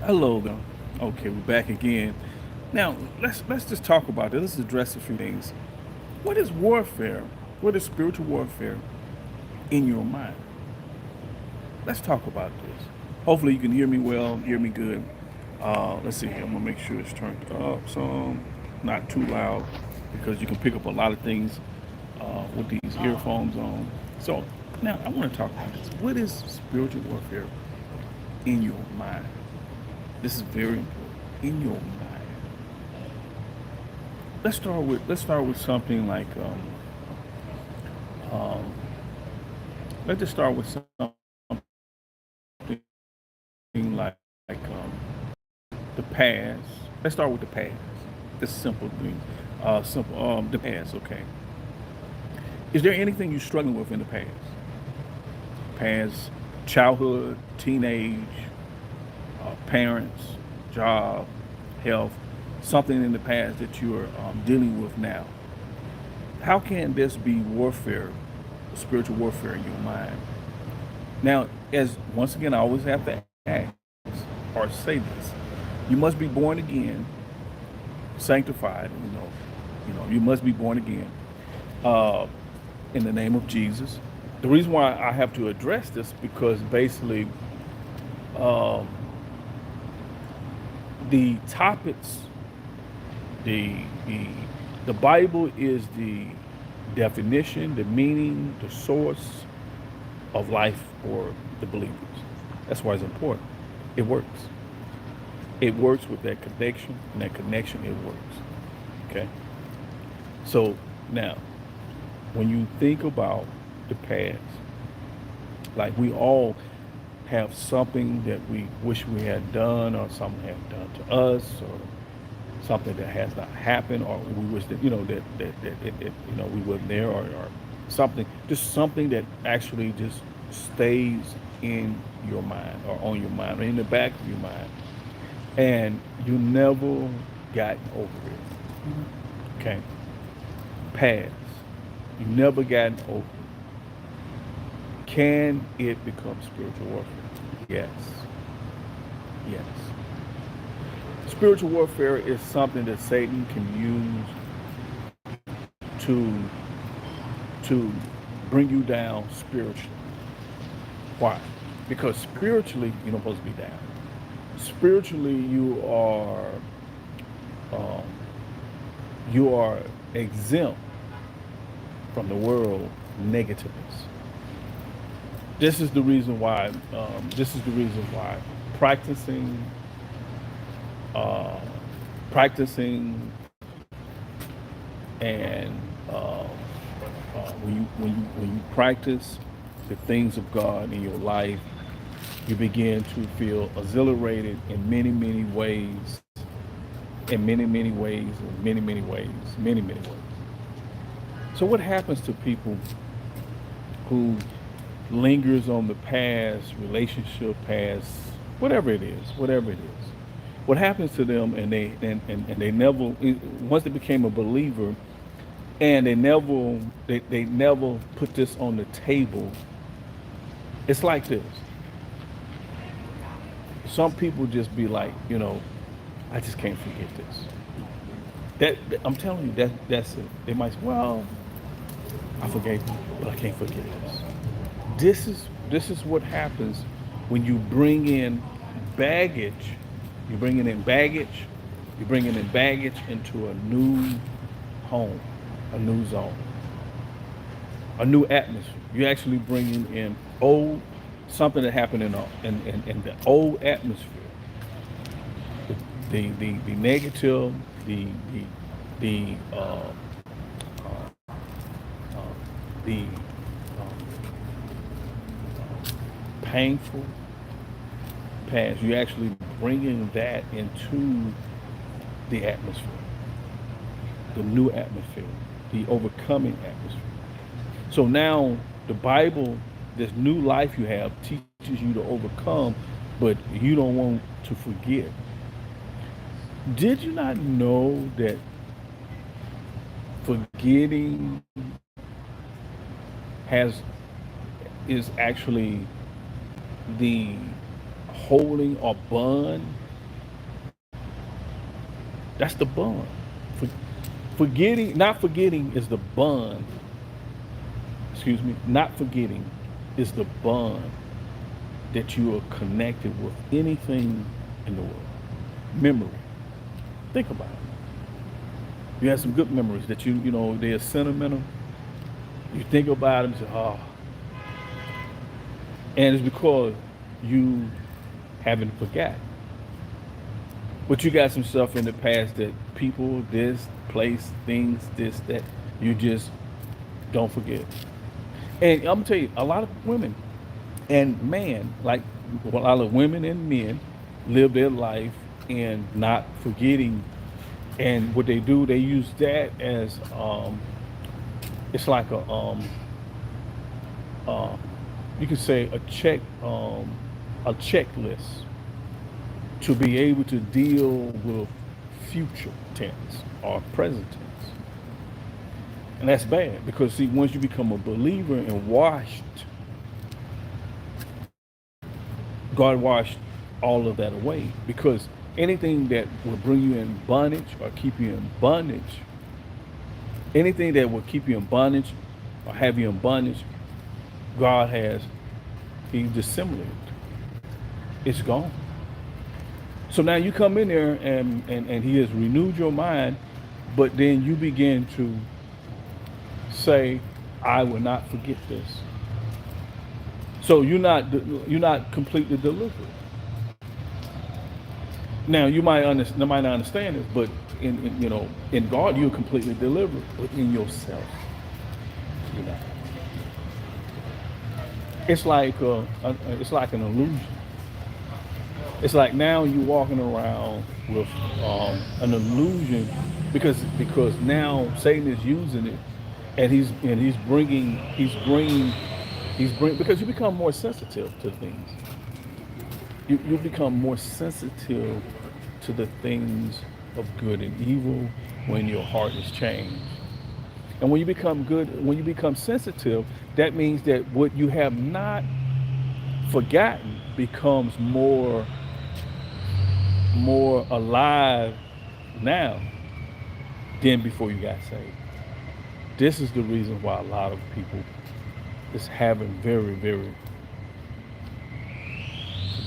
Hello there. Okay, we're back again. Now let's just talk about this. Let's address a few things. What is warfare? What is spiritual warfare in your mind? Let's talk about this. Hopefully you can hear me well, hear me good. Let's see here. I'm gonna make sure it's turned up some, not too loud, because you can pick up a lot of things with these earphones on. So now I want to talk about this. What is spiritual warfare in your mind? This is very important. In your mind. Let's start with something like um, let's just start with something like the past. Let's start with the past. This simple thing. Simple. The past. Okay. Is there anything you're struggling with in the past? Past childhood, teenage, parents, job, health, something in the past that you're dealing with now. How can this be warfare, spiritual warfare in your mind? Now, as once again, I always have to ask or say this: you must be born again, sanctified. You must be born again uh, in the name of Jesus. The reason why I have to address this because basically um, the topics, the the the Bible is the definition, the meaning, the source of life for the believers. That's why it's important. It works. It works with that connection, and that connection it works. Okay. So now, when you think about the past, like we all have something that we wish we had done, or something had done to us, or something that has not happened, or we wish that we weren't there, or something, just something that actually just stays in your mind or on your mind or in the back of your mind, and you never gotten over it. Okay, past, you never gotten over it. Can it become spiritual warfare? Yes, yes. Spiritual warfare is something that Satan can use to to bring you down spiritually. Why? Because spiritually you're not supposed to be down. Spiritually um, you are exempt from the world negativeness. This is the reason why. This is the reason why practicing, uh, practicing, and when you practice the things of God in your life, you begin to feel exhilarated in many ways, many ways. So what happens to people who lingers on the past, relationship past, whatever it is? What happens to them, and they never, once they became a believer, and they never put this on the table. It's like this. Some people just be like, I just can't forget this. I'm telling you, that's it. They might say, well, I forgave you, but I can't forget this. This is what happens when you bring in baggage. You're bringing in baggage. You're bringing in baggage into a new home, a new zone, a new atmosphere. You're actually bringing in old something that happened in the old atmosphere. The negative, the the the painful past. You're actually bringing that into the atmosphere, the new atmosphere, the overcoming atmosphere. So now the Bible, this new life you have, teaches you to overcome, but you don't want to forget. Did you not know that forgetting has is actually the holding or bond? That's the bond. For, forgetting, not forgetting is the bond. Excuse me. Not forgetting is the bond that you are connected with anything in the world. Memory. Think about it. You have some good memories that you know, they're sentimental. You think about them and say, oh, and it's because you haven't forgotten. But you got some stuff in the past that people, this, place, things, this, that, you just don't forget. And I'm gonna tell you, a lot of women and men, like a lot of women and men, live their life and not forgetting. And what they do, they use that as it's like uh, you could say a checklist to be able to deal with future tense or present tense. And that's bad because, see, once you become a believer and washed, God washed all of that away. Because anything that will bring you in bondage or keep you in bondage, anything that will keep you in bondage or have you in bondage, God has, He disseminated. It's gone. So now you come in there and He has renewed your mind, but then you begin to say, I will not forget this. So you're not completely delivered. Now you might might not understand this, but in God you're completely delivered, but in yourself, you know, it's like an illusion. It's like now you're walking around with an illusion because now Satan is using it, and he's bringing because you become more sensitive to things. You become more sensitive to the things of good and evil when your heart is changed. And when you become sensitive, that means that what you have not forgotten becomes more alive now than before you got saved. This is the reason why a lot of people is having very, very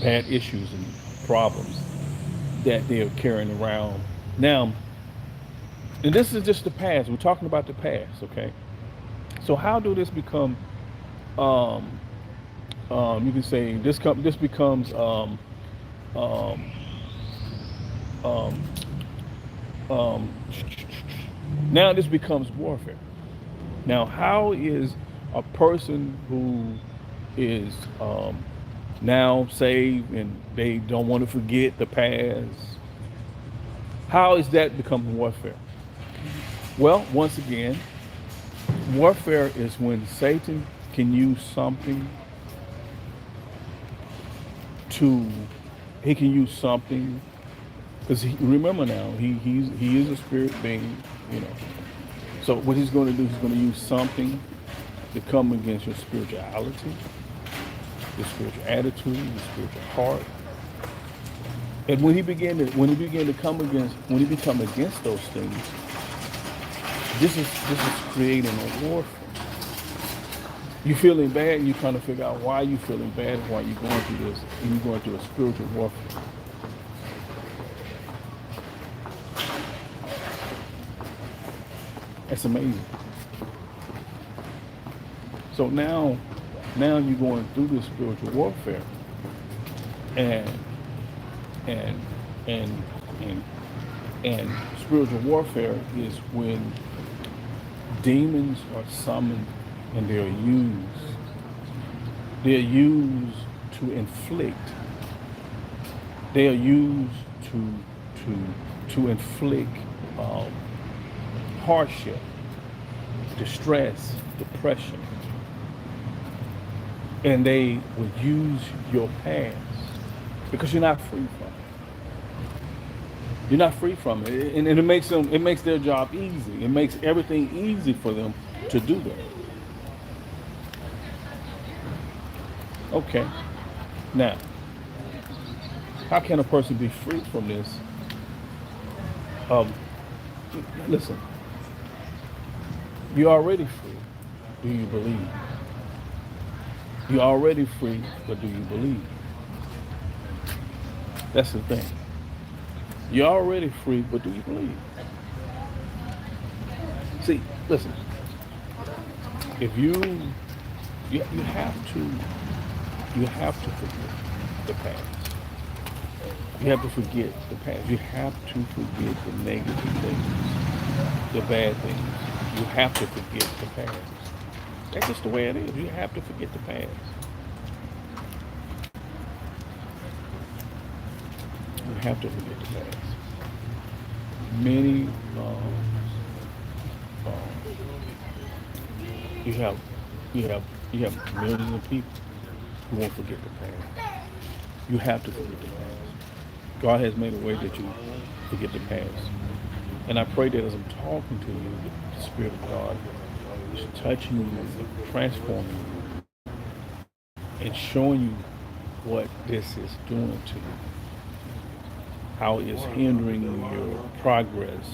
bad issues and problems that they're carrying around now. And this is just the past. We're talking about the past, okay? So how do this become? Um, you can say this becomes um, um, um, now this becomes warfare. Now, how is a person who is now saved and they don't want to forget the past? How is that becoming warfare? Well, once again, warfare is when Satan can use something to, he can use something, because remember now, he is a spirit being, you know. So what he's going to do, he's going to use something to come against your spirituality, your spiritual attitude, your spiritual heart. And when he become against those things, this is creating a warfare. You're feeling bad, and you're trying to figure out why you're feeling bad, why you're going through this, and you're going through a spiritual warfare. That's amazing. So now you're going through this spiritual warfare, and and and and and spiritual warfare is when demons are summoned and they're used to inflict. They are used to inflict hardship, distress, depression. And they will use your past because you're not free from it. You're not free from it. And it makes their job easy. It makes everything easy for them to do that. Okay. Now, how can a person be free from this? Um, listen, you're already free. Do you believe? You're already free, but do you believe? That's the thing. You're already free, but do you believe? See, listen, if you have to forget the past. You have to forget the past. You have to forget the negative things, the bad things. You have to forget the past. That's just the way it is. You have to forget the past. You have to forget the past. Many, um, you have, you have, you have millions of people who won't forget the past. You have to forget the past. God has made a way that you forget the past. And I pray that as I'm talking to you, the Spirit of God is touching you, transforming you, and showing you what this is doing to you, how it's hindering your progress,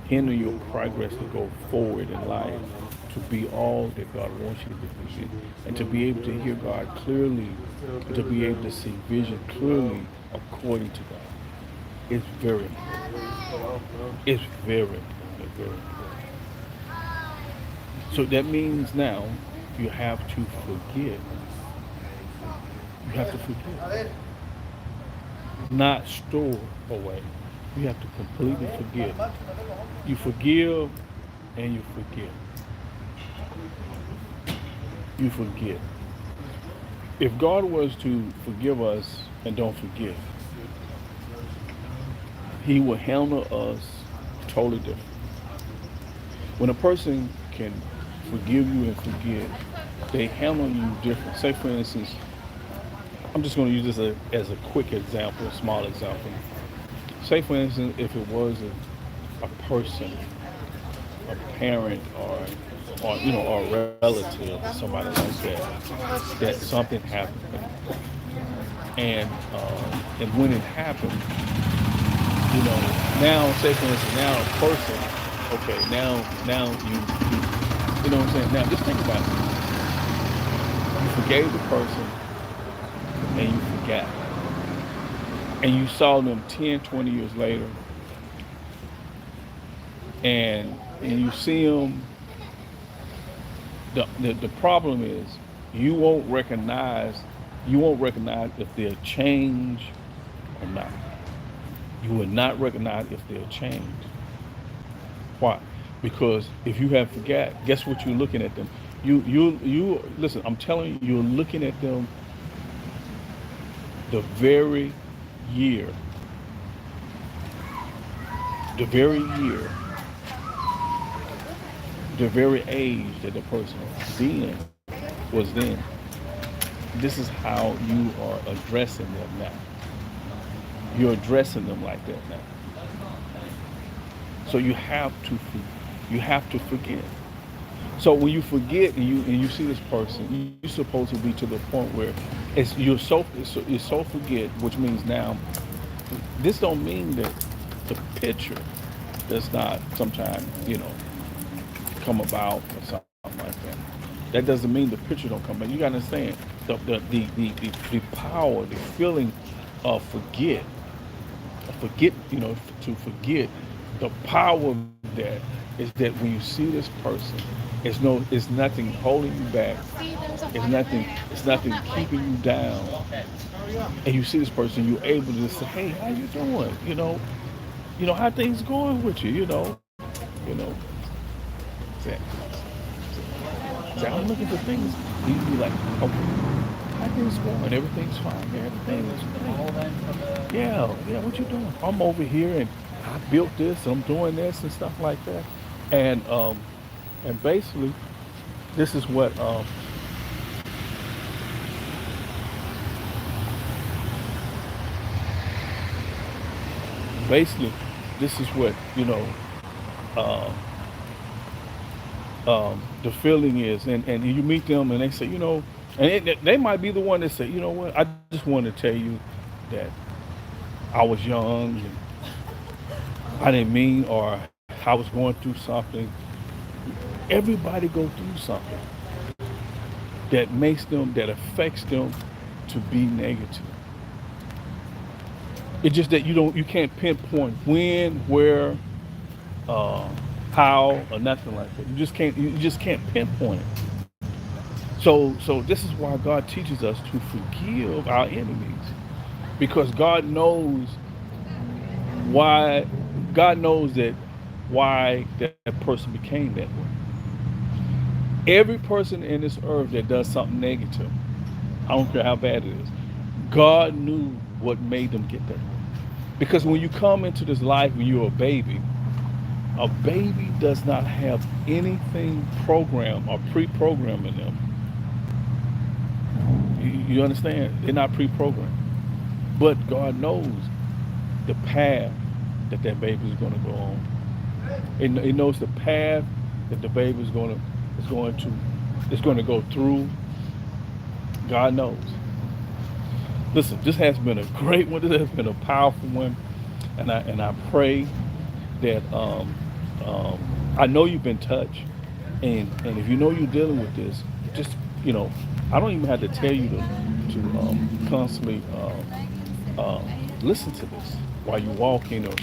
to go forward in life, to be all that God wants you to be, and to be able to hear God clearly, to be able to see vision clearly according to God. It's very important. It's very important. Very important. So that means now you have to forget. You have to forget. Not store away. You have to completely forget. You forgive and you forget. You forget. If God was to forgive us and don't forget, He will handle us totally different. When a person can forgive you and forget, they handle you different. Say, for instance, I'm just going to use this as a quick example, a small example. Say, for instance, if it was a person, a parent, or a relative, somebody like that something happened, and when it happened, now say for instance, now a person, okay, now you know what I'm saying. Now just think about it. You forgave the person, and you forgot, and you saw them 10, 20 years later, and you see them. The problem is you won't recognize if they're changed or not. You will not recognize if they're changed. Why? Because if you have forgot, guess what you're looking at them. You listen. I'm telling you, you're looking at them the very year, the very year, the very age that the person was then. This is how you are addressing them now. You're addressing them like that now. So you have to forget. So when you forget and you see this person, you're supposed to be to the point where you're so forget, which means now this don't mean that the picture does not sometimes come about or something like that. That doesn't mean the picture don't come back. You gotta understand the power, the feeling of to forget. The power of that is that when you see this person, it's nothing holding you back. It's nothing keeping you down. And you see this person, you're able to just say, "Hey, how you doing? How things going with you? You know." Say, I'm looking for things. You be like, "Okay, how things going? Everything's fine. Everything is fine. Yeah. What you doing? I'm over here and I built this. I'm doing this and stuff like that." And basically, this is what basically this is what um, the feeling is, and you meet them and they say, they might be the one that say, what, I just want to tell you that I was young I didn't mean, or I was going through something. Everybody go through something that makes them, that affects them to be negative. It's just that you can't pinpoint when, where, uh, how, or nothing like that. You just can't pinpoint it. So this is why God teaches us to forgive our enemies, because why God knows that why that person became that way. Every person in this earth that does something negative, I don't care how bad it is, God knew what made them get that way. Because when you come into this life when you're a baby does not have anything programmed or pre-programmed in them. You understand? They're not pre-programmed. But God knows the path that baby is going to go on. It knows the path that the baby is going to go through. God knows. Listen, this has been a great one. This has been a powerful one, and I pray that um, I know you've been touched, and if you know you're dealing with this, just you know, I don't even have to tell you to constantly listen to this while you walking, or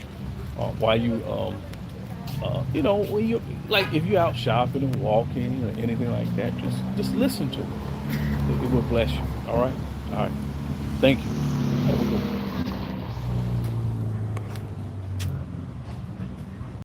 while when you, like, if you're out shopping and walking or anything like that, just listen to it. It will bless you. All right, all right. Thank you.